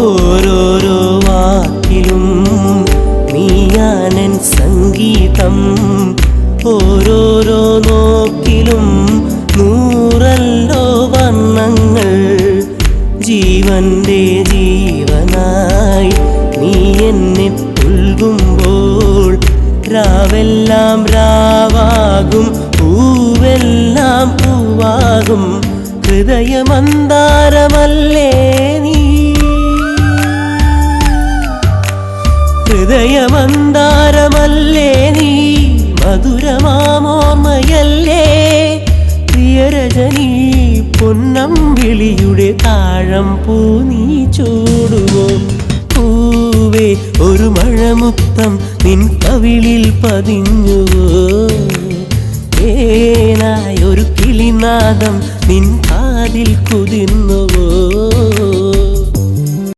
ഓരോരോ വാക്കിലും നീയാനൻ സംഗീതം, ഓരോരോ നോക്കിലും നൂറല്ലോ വർണ്ണങ്ങൾ. ജീവന്റെ ജീവനായി നീ എന്നെ പുൽകുമ്പോൾ രാവെല്ലാം രാവാകും, പൂവെല്ലാം പൂവാകും. ഹൃദയമന്താരമല്ലേ നീ, ഹൃദയമന്താരമല്ലേ നീ, മധുരമാമോർമ്മയല്ലേ പ്രിയരജനീ. പൊന്നമ്പിളിയുടെ താഴം പൂ നീ ചൂടുവോ പൂവേ, ഒരു മഴമുത്തം നിൻ കവിളിൽ പതിഞ്ഞുവോ. ഏനായൊരു കിളിനാദം നിൻ കാതിൽ കുതിർന്നുവോ.